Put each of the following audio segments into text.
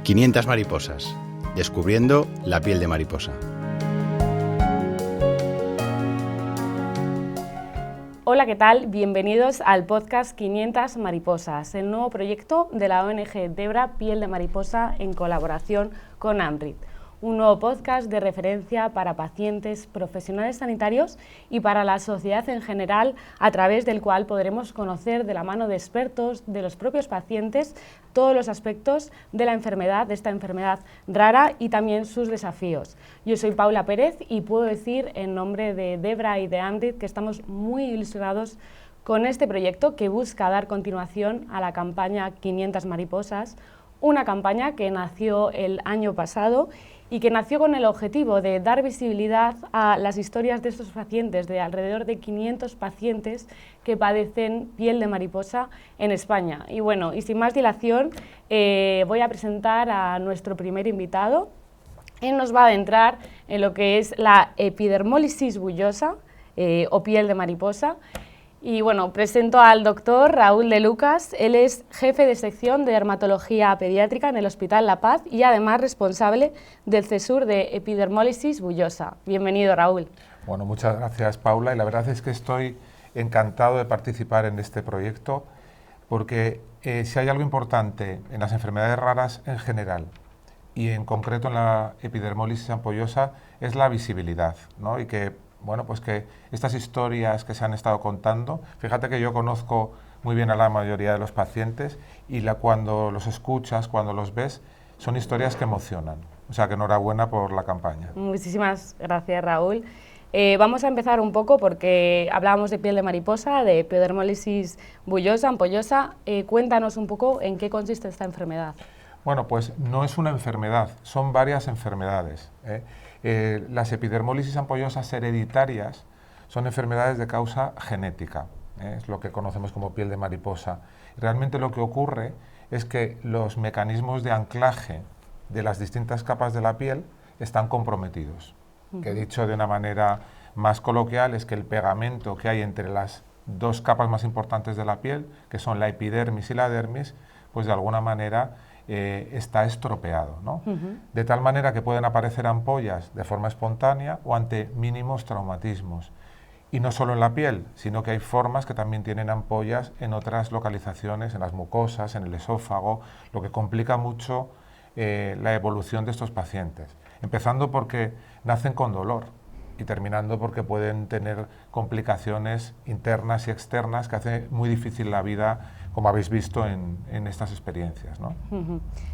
500 mariposas, descubriendo la piel de mariposa. Hola, ¿qué tal? Bienvenidos al podcast 500 mariposas, el nuevo proyecto de la ONG Debra Piel de Mariposa en colaboración con AMRIT. Un nuevo podcast de referencia para pacientes, profesionales sanitarios y para la sociedad en general, a través del cual podremos conocer de la mano de expertos, de los propios pacientes, todos los aspectos de la enfermedad, de esta enfermedad rara y también sus desafíos. Yo soy Paula Pérez y puedo decir en nombre de Debra y de AMRIT que estamos muy ilusionados con este proyecto que busca dar continuación a la campaña 500 mariposas, una campaña que nació el año pasado y que nació con el objetivo de dar visibilidad a las historias de estos pacientes, de alrededor de 500 pacientes que padecen piel de mariposa en España. Y bueno, y sin más dilación, voy a presentar a nuestro primer invitado. Él nos va a adentrar en lo que es la epidermólisis bullosa o piel de mariposa. Y bueno, presento al doctor Raúl de Lucas. Él es jefe de sección de dermatología pediátrica en el Hospital La Paz y además responsable del CESUR de epidermólisis bullosa. Bienvenido, Raúl. Bueno, muchas gracias, Paula, y la verdad es que estoy encantado de participar en este proyecto porque si hay algo importante en las enfermedades raras en general y en concreto en la epidermólisis ampollosa es la visibilidad, ¿no? Y que bueno, pues que estas historias que se han estado contando, fíjate que yo conozco muy bien a la mayoría de los pacientes y cuando los escuchas, cuando los ves, son historias que emocionan. O sea, que enhorabuena por la campaña. Muchísimas gracias, Raúl. Vamos a empezar un poco porque hablábamos de piel de mariposa, de epidermólisis bullosa, ampollosa. Cuéntanos un poco en qué consiste esta enfermedad. Bueno, pues no es una enfermedad, son varias enfermedades. Las epidermólisis ampollosas hereditarias son enfermedades de causa genética, es lo que conocemos como piel de mariposa. Realmente lo que ocurre es que los mecanismos de anclaje de las distintas capas de la piel están comprometidos. Que dicho de una manera más coloquial es que el pegamento que hay entre las dos capas más importantes de la piel, que son la epidermis y la dermis, pues de alguna manera está estropeado, ¿no? De tal manera que pueden aparecer ampollas de forma espontánea o ante mínimos traumatismos. Y no solo en la piel, sino que hay formas que también tienen ampollas en otras localizaciones, en las mucosas, en el esófago, lo que complica mucho la evolución de estos pacientes. Empezando porque nacen con dolor y terminando porque pueden tener complicaciones internas y externas que hace muy difícil la vida, como habéis visto en estas experiencias, ¿no?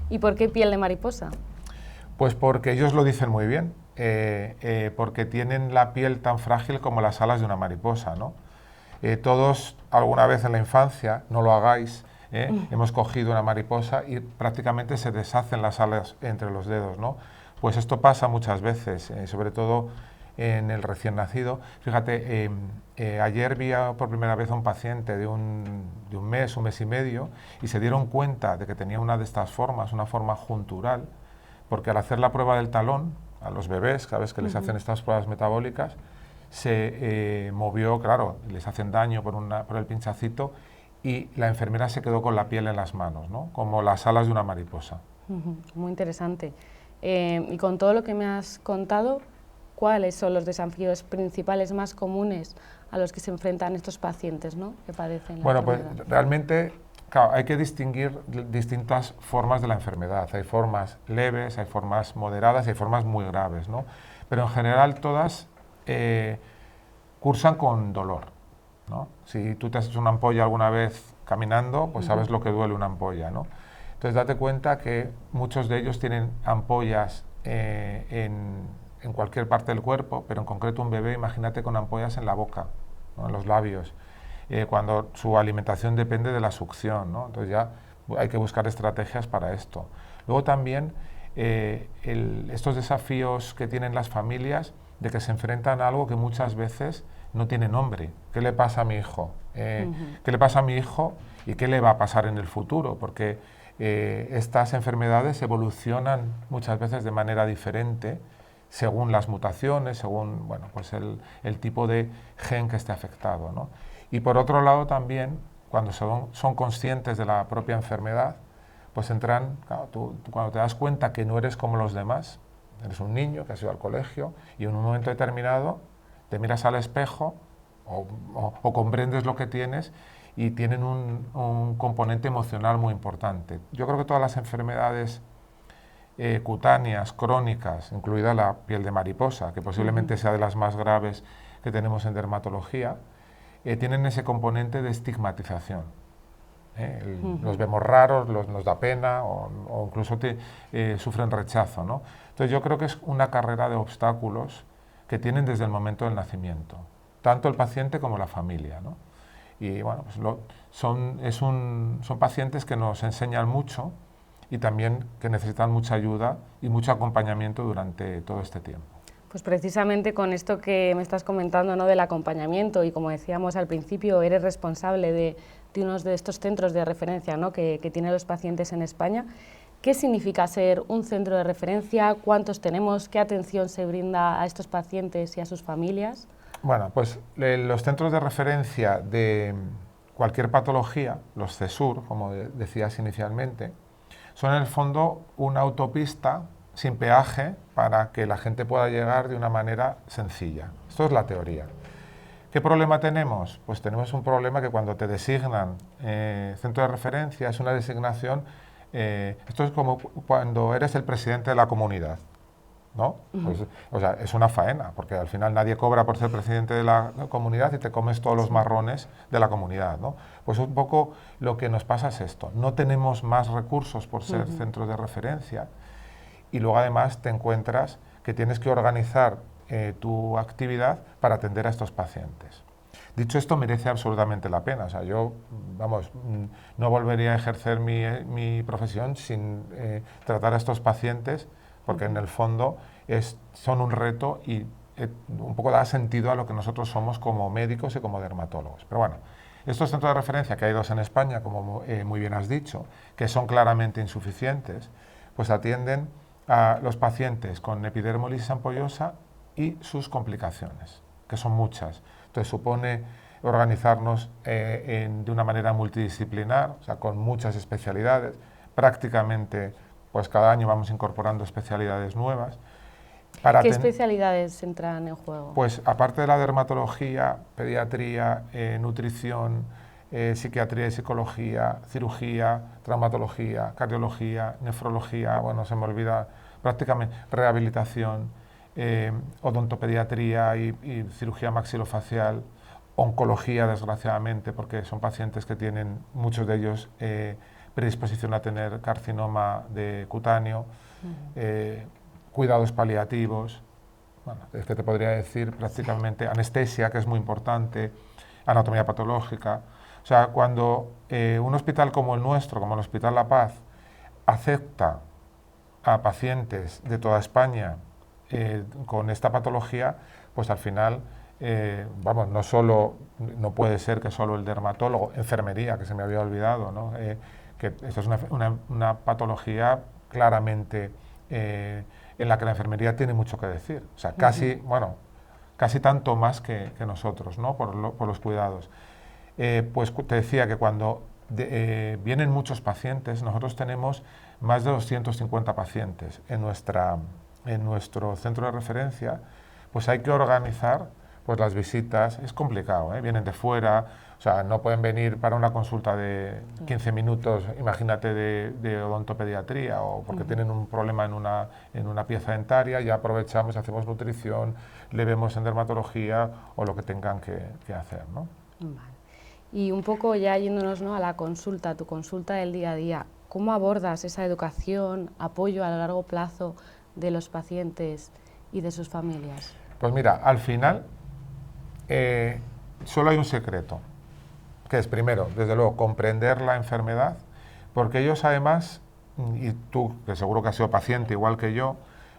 ¿Y por qué piel de mariposa? Pues porque ellos lo dicen muy bien, porque tienen la piel tan frágil como las alas de una mariposa, ¿no? Todos alguna vez en la infancia, no lo hagáis, hemos cogido una mariposa y prácticamente se deshacen las alas entre los dedos, ¿no? Pues esto pasa muchas veces, sobre todo en el recién nacido. Fíjate, ayer vi por primera vez a un paciente de un mes y medio, y se dieron cuenta de que tenía una de estas formas, una forma juntural, porque al hacer la prueba del talón, a los bebés, cada vez que les hacen estas pruebas metabólicas, se movió, claro, les hacen daño por el pinchacito, y la enfermera se quedó con la piel en las manos, ¿no? Como las alas de una mariposa. Muy interesante. Y con todo lo que me has contado, ¿cuáles son los desafíos principales más comunes a los que se enfrentan estos pacientes, ¿no?, que padecen la enfermedad? Bueno, pues realmente, claro, hay que distinguir distintas formas de la enfermedad. Hay formas leves, hay formas moderadas y hay formas muy graves, ¿no? Pero en general todas cursan con dolor, ¿no? Si tú te has hecho una ampolla alguna vez caminando, pues sabes lo que duele una ampolla, ¿no? Entonces date cuenta que muchos de ellos tienen ampollas en cualquier parte del cuerpo, pero en concreto un bebé, imagínate con ampollas en la boca, ¿no?, en los labios, cuando su alimentación depende de la succión, ¿no? Entonces ya hay que buscar estrategias para esto. Luego también estos desafíos que tienen las familias de que se enfrentan a algo que muchas veces no tiene nombre. ¿Qué le pasa a mi hijo? ¿Qué le pasa a mi hijo y qué le va a pasar en el futuro? Porque estas enfermedades evolucionan muchas veces de manera diferente según las mutaciones, según bueno, pues el tipo de gen que esté afectado, ¿no? Y por otro lado también, cuando son conscientes de la propia enfermedad, pues entran, claro, tú cuando te das cuenta que no eres como los demás, eres un niño que has ido al colegio y en un momento determinado te miras al espejo o comprendes lo que tienes y tienen un componente emocional muy importante. Yo creo que todas las enfermedades cutáneas, crónicas, incluida la piel de mariposa, que posiblemente sea de las más graves que tenemos en dermatología, tienen ese componente de estigmatización. Los vemos raros, nos da pena o incluso sufren rechazo, ¿no? Entonces yo creo que es una carrera de obstáculos que tienen desde el momento del nacimiento, tanto el paciente como la familia, ¿no? Y bueno, pues son pacientes que nos enseñan mucho y también que necesitan mucha ayuda y mucho acompañamiento durante todo este tiempo. Pues precisamente con esto que me estás comentando, ¿no?, del acompañamiento, y como decíamos al principio, eres responsable de uno de estos centros de referencia, ¿no?, que tienen los pacientes en España. ¿Qué significa ser un centro de referencia? ¿Cuántos tenemos? ¿Qué atención se brinda a estos pacientes y a sus familias? Bueno, pues los centros de referencia de cualquier patología, los CESUR, como decías inicialmente, son en el fondo una autopista sin peaje para que la gente pueda llegar de una manera sencilla. Esto es la teoría. ¿Qué problema tenemos? Pues tenemos un problema que cuando te designan centro de referencia es una designación, esto es como cuando eres el presidente de la comunidad, ¿no? Pues, o sea, es una faena, porque al final nadie cobra por ser presidente de la comunidad y te comes todos los marrones de la comunidad, ¿no? Pues un poco lo que nos pasa es esto, no tenemos más recursos por ser centros de referencia y luego además te encuentras que tienes que organizar tu actividad para atender a estos pacientes. Dicho esto, merece absolutamente la pena. O sea, yo, vamos, no volvería a ejercer mi profesión sin tratar a estos pacientes, porque en el fondo son un reto y un poco da sentido a lo que nosotros somos como médicos y como dermatólogos. Pero bueno, estos centros de referencia, que hay dos en España, como muy bien has dicho, que son claramente insuficientes, pues atienden a los pacientes con epidermolisis ampollosa y sus complicaciones, que son muchas. Entonces supone organizarnos de una manera multidisciplinar, o sea, con muchas especialidades. Prácticamente, pues cada año vamos incorporando especialidades nuevas. ¿Qué especialidades entran en juego? Pues aparte de la dermatología, pediatría, nutrición, psiquiatría y psicología, cirugía, traumatología, cardiología, nefrología, bueno, se me olvida prácticamente, rehabilitación, odontopediatría y cirugía maxilofacial, oncología, desgraciadamente, porque son pacientes que tienen, muchos de ellos, predisposición a tener carcinoma de cutáneo, cuidados paliativos, bueno, es que te podría decir prácticamente anestesia, que es muy importante, anatomía patológica. O sea, cuando un hospital como el nuestro, como el Hospital La Paz, acepta a pacientes de toda España con esta patología, pues al final, vamos, no puede ser que solo el dermatólogo, enfermería, que se me había olvidado, ¿no? Que esto es una patología claramente en la que la enfermería tiene mucho que decir. O sea, casi tanto más que nosotros, ¿no? Por los cuidados. Pues te decía que cuando vienen muchos pacientes, nosotros tenemos más de 250 pacientes en nuestro centro de referencia, pues hay que organizar pues las visitas. Es complicado, vienen de fuera, o sea, no pueden venir para una consulta de 15 minutos, imagínate, de odontopediatría, o porque tienen un problema en una pieza dentaria, ya aprovechamos, hacemos nutrición, le vemos en dermatología o lo que tengan que hacer, ¿no? Vale. Y un poco ya yéndonos, ¿no?, a la consulta, tu consulta del día a día, ¿cómo abordas esa educación, apoyo a largo plazo de los pacientes y de sus familias? Pues mira, al final solo hay un secreto, que es, primero, desde luego, comprender la enfermedad, porque ellos además, y tú, que seguro que has sido paciente igual que yo,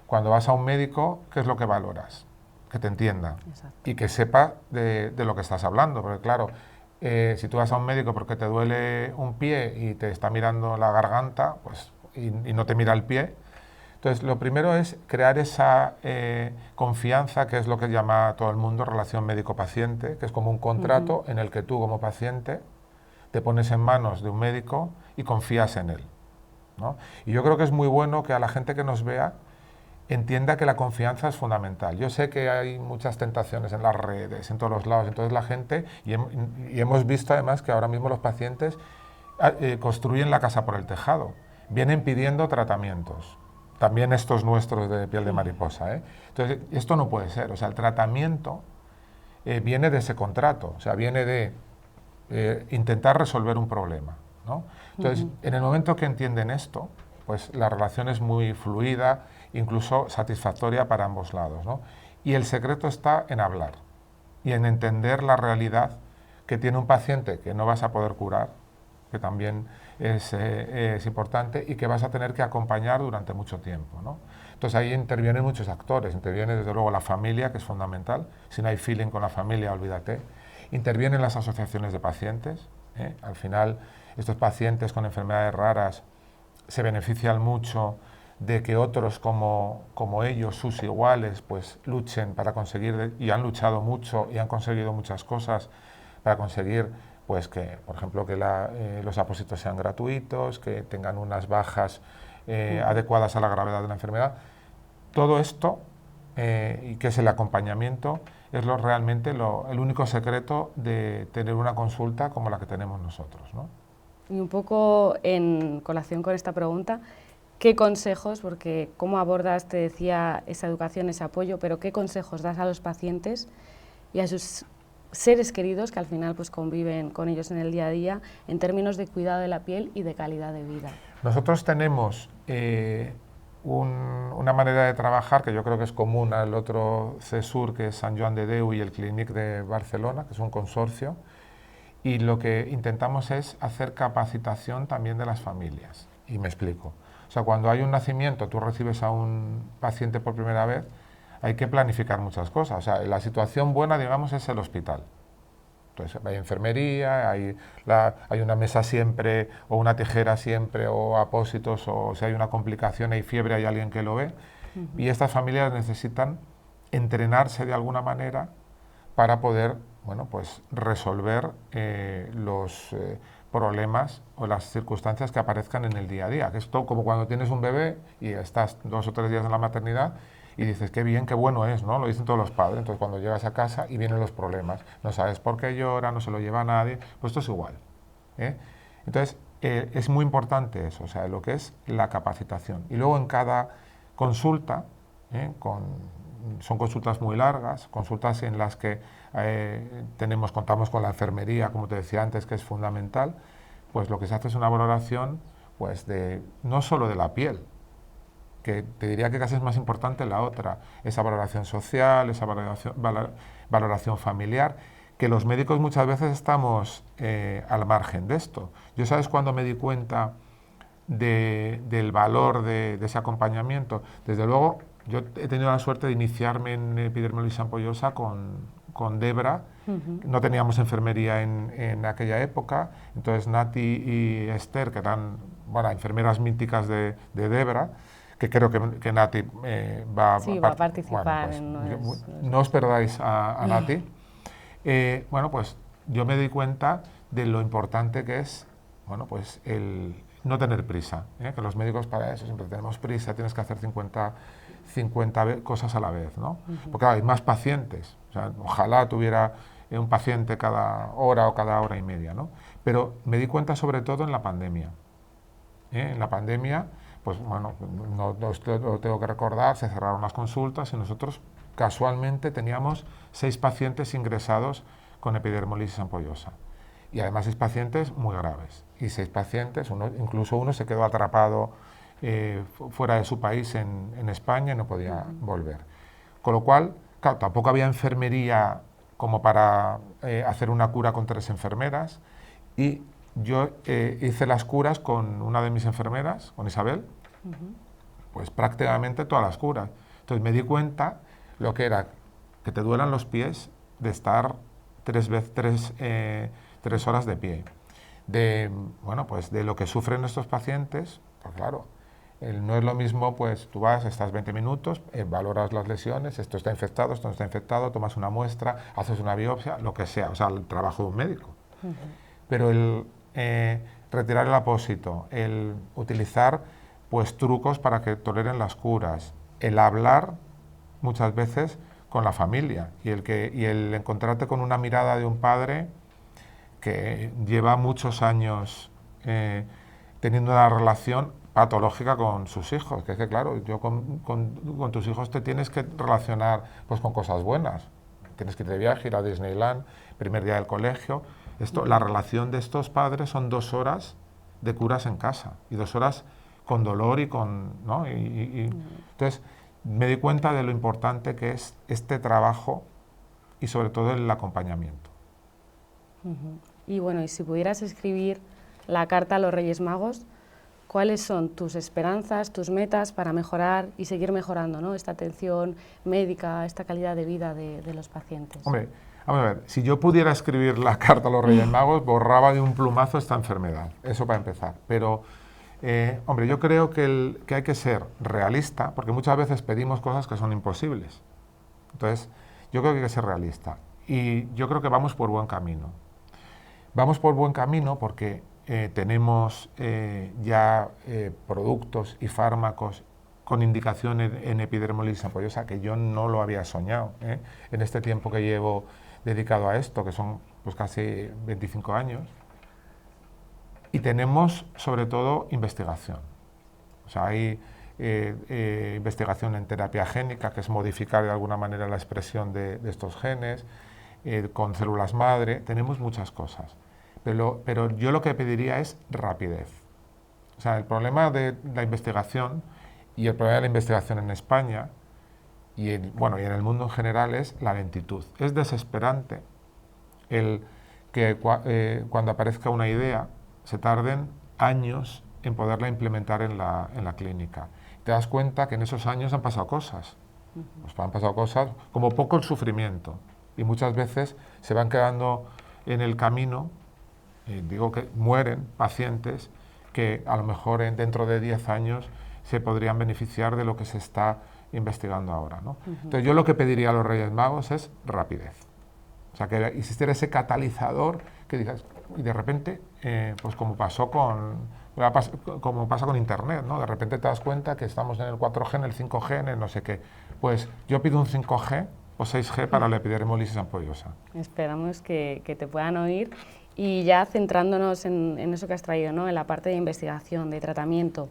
cuando vas a un médico, ¿qué es lo que valoras? Que te entienda. Exacto. Y que sepa de lo que estás hablando, porque claro, si tú vas a un médico porque te duele un pie y te está mirando la garganta, pues, y no te mira el pie. Entonces, lo primero es crear esa confianza, que es lo que llama todo el mundo relación médico-paciente, que es como un contrato en el que tú, como paciente, te pones en manos de un médico y confías en él. ¿no? Y yo creo que es muy bueno que a la gente que nos vea entienda que la confianza es fundamental. Yo sé que hay muchas tentaciones en las redes, en todos los lados, entonces la gente, y hemos visto además que ahora mismo los pacientes construyen la casa por el tejado, vienen pidiendo tratamientos, también estos nuestros de piel de mariposa, ¿eh? Entonces, esto no puede ser, o sea, el tratamiento viene de ese contrato, o sea, viene de intentar resolver un problema, ¿no? Entonces, en el momento que entienden esto, pues la relación es muy fluida, incluso satisfactoria para ambos lados, ¿no? Y el secreto está en hablar y en entender la realidad que tiene un paciente que no vas a poder curar, que también es importante, y que vas a tener que acompañar durante mucho tiempo, ¿no? Entonces ahí intervienen muchos actores, interviene desde luego la familia, que es fundamental. Si no hay feeling con la familia, olvídate. Intervienen las asociaciones de pacientes, ¿eh? Al final estos pacientes con enfermedades raras se benefician mucho de que otros como ellos, sus iguales, pues luchen para conseguir, y han luchado mucho y han conseguido muchas cosas para conseguir, pues que, por ejemplo, que los apósitos sean gratuitos, que tengan unas bajas adecuadas a la gravedad de la enfermedad. Todo esto, y que es el acompañamiento, es realmente el único secreto de tener una consulta como la que tenemos nosotros, ¿no? Y un poco en colación con esta pregunta, ¿qué consejos, porque cómo abordas, te decía, esa educación, ese apoyo, pero qué consejos das a los pacientes y a sus seres queridos que al final pues conviven con ellos en el día a día en términos de cuidado de la piel y de calidad de vida? Nosotros tenemos una manera de trabajar que yo creo que es común al otro CESUR, que es Sant Joan de Déu, y el Clínic de Barcelona, que es un consorcio, y lo que intentamos es hacer capacitación también de las familias. Y me explico. O sea, cuando hay un nacimiento, tú recibes a un paciente por primera vez, hay que planificar muchas cosas. O sea, la situación buena, digamos, es el hospital. Entonces, hay enfermería, hay una mesa siempre, o una tijera siempre, o apósitos, o si hay una complicación, hay fiebre, hay alguien que lo ve. Y estas familias necesitan entrenarse de alguna manera para poder, bueno, pues resolver los problemas o las circunstancias que aparezcan en el día a día. Que esto, como cuando tienes un bebé y estás 2 o 3 días en la maternidad y dices, qué bien, qué bueno es, ¿no? Lo dicen todos los padres. Entonces, cuando llegas a casa y vienen los problemas, no sabes por qué llora, no se lo lleva a nadie, pues esto es igual, ¿eh? Entonces, es muy importante eso, o sea, lo que es la capacitación. Y luego en cada consulta, son consultas muy largas, consultas en las que contamos con la enfermería, como te decía antes, que es fundamental, pues lo que se hace es una valoración, pues no solo de la piel, que te diría que casi es más importante la otra, esa valoración social, esa valoración familiar, que los médicos muchas veces estamos al margen de esto. Yo, ¿sabes cuándo me di cuenta del valor de ese acompañamiento? Desde luego, yo he tenido la suerte de iniciarme en epidermolisis ampollosa con Debra. No teníamos enfermería en aquella época, entonces Nati y Esther, que eran, bueno, enfermeras míticas de Debra, que creo que Nati va a participar. Bueno, pues, no os perdáis a Nati. Bueno, pues yo me di cuenta de lo importante que es, bueno, pues el no tener prisa, que los médicos para eso siempre tenemos prisa, tienes que hacer 50 cosas a la vez, ¿no? Porque hay más pacientes, o sea, ojalá tuviera un paciente cada hora o cada hora y media, ¿no? Pero me di cuenta sobre todo en la pandemia. En la pandemia, pues bueno, no lo tengo que recordar, se cerraron las consultas y nosotros casualmente teníamos 6 pacientes ingresados con epidermolisis ampollosa. Y además 6 pacientes muy graves. Y 6 pacientes, incluso uno se quedó atrapado fuera de su país en España y no podía volver. Con lo cual, claro, tampoco había enfermería como para hacer una cura con 3 enfermeras. Y yo hice las curas con una de mis enfermeras, con Isabel, pues prácticamente todas las curas. Entonces me di cuenta lo que era que te duelan los pies de estar 3 horas de pie. Bueno, pues de lo que sufren estos pacientes, pues claro, no es lo mismo, pues tú vas, estás 20 minutos, valoras las lesiones, esto está infectado, esto no está infectado, tomas una muestra, haces una biopsia, lo que sea, o sea, el trabajo de un médico. Pero retirar el apósito, el utilizar pues trucos para que toleren las curas, el hablar muchas veces con la familia y el encontrarte con una mirada de un padre que lleva muchos años teniendo una relación patológica con sus hijos, que es que claro, con tus hijos te tienes que relacionar pues con cosas buenas, tienes que ir de viaje, ir a Disneyland, primer día del colegio. La relación de estos padres son 2 horas de curas en casa y 2 horas con dolor y con, ¿no? Entonces me di cuenta de lo importante que es este trabajo y sobre todo el acompañamiento. Y bueno, y si pudieras escribir la carta a los Reyes Magos, ¿cuáles son tus esperanzas, tus metas para mejorar y seguir mejorando, ¿no?, esta atención médica, esta calidad de vida de los pacientes? Hombre, vamos a ver, si yo pudiera escribir la carta a los Reyes Magos, borraba de un plumazo esta enfermedad, eso para empezar. Pero, hombre, yo creo que hay que ser realista, porque muchas veces pedimos cosas que son imposibles. Entonces, yo creo que hay que ser realista. Y yo creo que vamos por buen camino. Vamos por buen camino porque tenemos ya productos y fármacos con indicación en epidermolisis ampollosa que yo no lo había soñado en este tiempo que llevo dedicado a esto, que son pues casi 25 años. Y tenemos sobre todo investigación. O sea, hay investigación en terapia génica, que es modificar de alguna manera la expresión de estos genes, con células madre, tenemos muchas cosas. Pero yo lo que pediría es rapidez. O sea, el problema de la investigación y el problema de la investigación en España y en el mundo en general es la lentitud. Es desesperante el que cuando aparezca una idea se tarden años en poderla implementar en la clínica. Te das cuenta que en esos años han pasado cosas. Pues han pasado cosas, como poco el sufrimiento. Y muchas veces se van quedando en el camino, digo que mueren pacientes que a lo mejor dentro de 10 años se podrían beneficiar de lo que se está investigando ahora, ¿no? Entonces yo lo que pediría a los Reyes Magos es rapidez. O sea, que existiera ese catalizador que digas, y de repente, pues como pasa con Internet, ¿no? De repente te das cuenta que estamos en el 4G, en el 5G, en el no sé qué. Pues yo pido un 5G o 6G para la epidermolisis ampollosa. Esperamos que te puedan oír. Y ya centrándonos en eso que has traído, ¿no?, en la parte de investigación, de tratamiento,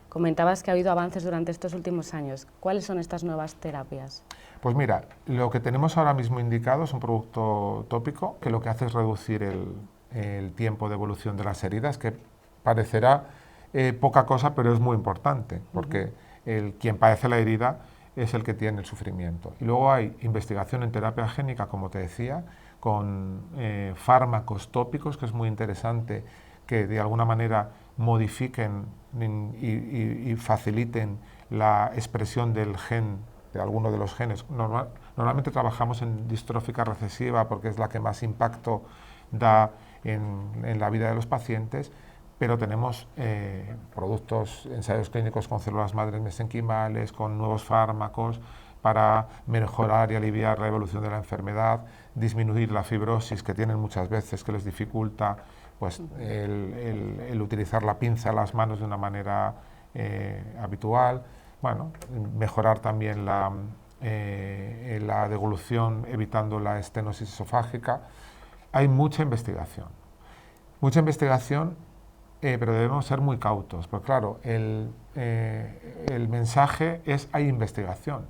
comentabas que ha habido avances durante estos últimos años. ¿Cuáles son estas nuevas terapias? Pues mira, lo que tenemos ahora mismo indicado es un producto tópico que lo que hace es reducir el tiempo de evolución de las heridas, que parecerá poca cosa, pero es muy importante, porque quien padece la herida es el que tiene el sufrimiento. Y luego hay investigación en terapia génica, como te decía, con fármacos tópicos, que es muy interesante, que de alguna manera modifiquen y faciliten la expresión del gen, de alguno de los genes. Normalmente trabajamos en distrófica recesiva porque es la que más impacto da en la vida de los pacientes, pero tenemos productos, ensayos clínicos con células madres mesenquimales, con nuevos fármacos para mejorar y aliviar la evolución de la enfermedad, disminuir la fibrosis que tienen muchas veces, que les dificulta pues, el utilizar la pinza en las manos de una manera habitual, bueno, mejorar también la deglución evitando la estenosis esofágica. Hay mucha investigación, pero debemos ser muy cautos, porque claro, el mensaje es hay investigación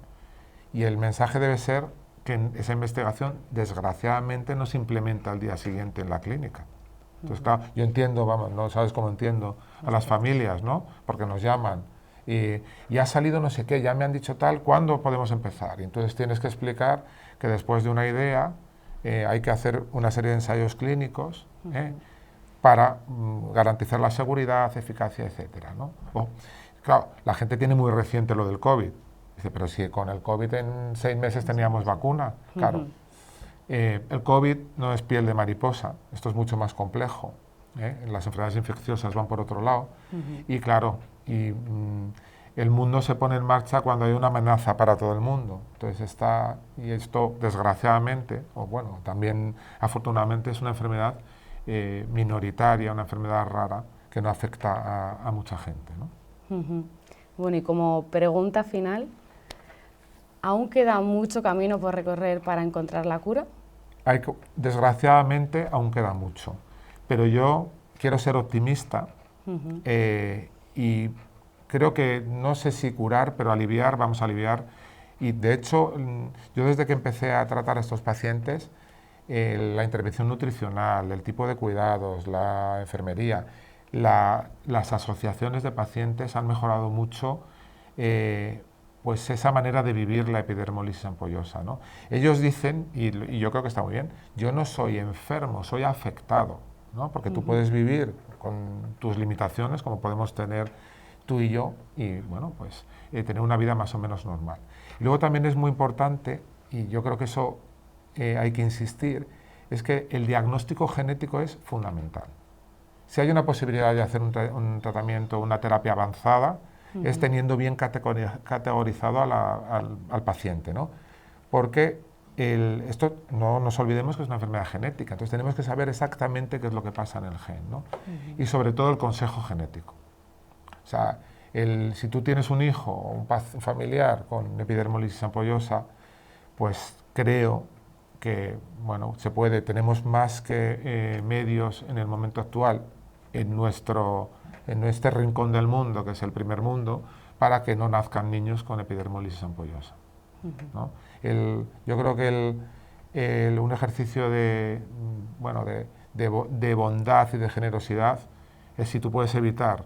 y el mensaje debe ser que esa investigación desgraciadamente no se implementa al día siguiente en la clínica. Entonces, claro, yo entiendo, vamos, no sabes cómo entiendo a las familias, ¿no? Porque nos llaman y ha salido no sé qué, ya me han dicho tal, ¿cuándo podemos empezar? Y entonces tienes que explicar que después de una idea hay que hacer una serie de ensayos clínicos para garantizar la seguridad, eficacia, etcétera, ¿no? Claro, la gente tiene muy reciente lo del COVID. Dice, pero si con el COVID en 6 meses teníamos vacuna. Claro, el COVID no es piel de mariposa, esto es mucho más complejo. Las enfermedades infecciosas van por otro lado. Y claro, el mundo se pone en marcha cuando hay una amenaza para todo el mundo. Entonces esto desgraciadamente, o bueno, también afortunadamente es una enfermedad minoritaria, una enfermedad rara, que no afecta a mucha gente, ¿no? Bueno, y como pregunta final, ¿aún queda mucho camino por recorrer para encontrar la cura? Desgraciadamente aún queda mucho, pero yo quiero ser optimista y creo que no sé si curar, pero aliviar, vamos a aliviar. Y de hecho, yo desde que empecé a tratar a estos pacientes, la intervención nutricional, el tipo de cuidados, la enfermería, las asociaciones de pacientes han mejorado mucho pues esa manera de vivir la epidermolisis ampollosa, ¿no? Ellos dicen, y yo creo que está muy bien, yo no soy enfermo, soy afectado, ¿no? Porque tú puedes vivir con tus limitaciones, como podemos tener tú y yo, y bueno, pues tener una vida más o menos normal. Y luego también es muy importante, y yo creo que eso hay que insistir, es que el diagnóstico genético es fundamental. Si hay una posibilidad de hacer un tratamiento, una terapia avanzada, es teniendo bien categorizado al paciente, ¿no? Porque esto no nos olvidemos que es una enfermedad genética, entonces tenemos que saber exactamente qué es lo que pasa en el gen, ¿no? Y sobre todo el consejo genético. O sea, si tú tienes un hijo o un familiar con epidermolisis ampollosa, pues creo que, bueno, tenemos más que medios en el momento actual en este rincón del mundo, que es el primer mundo, para que no nazcan niños con epidermolisis ampollosa, ¿no? Yo creo que un ejercicio de bondad y de generosidad es si tú puedes evitar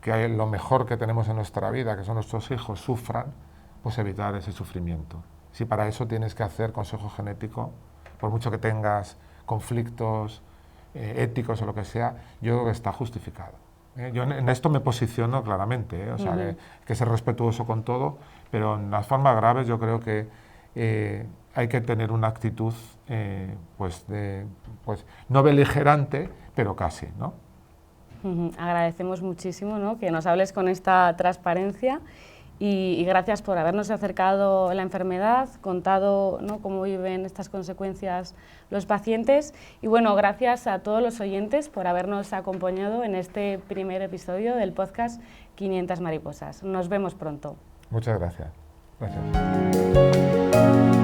que lo mejor que tenemos en nuestra vida, que son nuestros hijos, sufran, pues evitar ese sufrimiento. Si para eso tienes que hacer consejo genético, por mucho que tengas conflictos éticos o lo que sea, yo creo que está justificado. Yo en esto me posiciono claramente, o sea, que ser respetuoso con todo, pero en las formas graves yo creo que hay que tener una actitud pues no beligerante, pero casi, ¿no? Agradecemos muchísimo, ¿no?, que nos hables con esta transparencia y gracias por habernos acercado la enfermedad, contado, ¿no?, cómo viven estas consecuencias los pacientes y bueno, gracias a todos los oyentes por habernos acompañado en este primer episodio del podcast 500 mariposas. Nos vemos pronto. Muchas gracias. Gracias.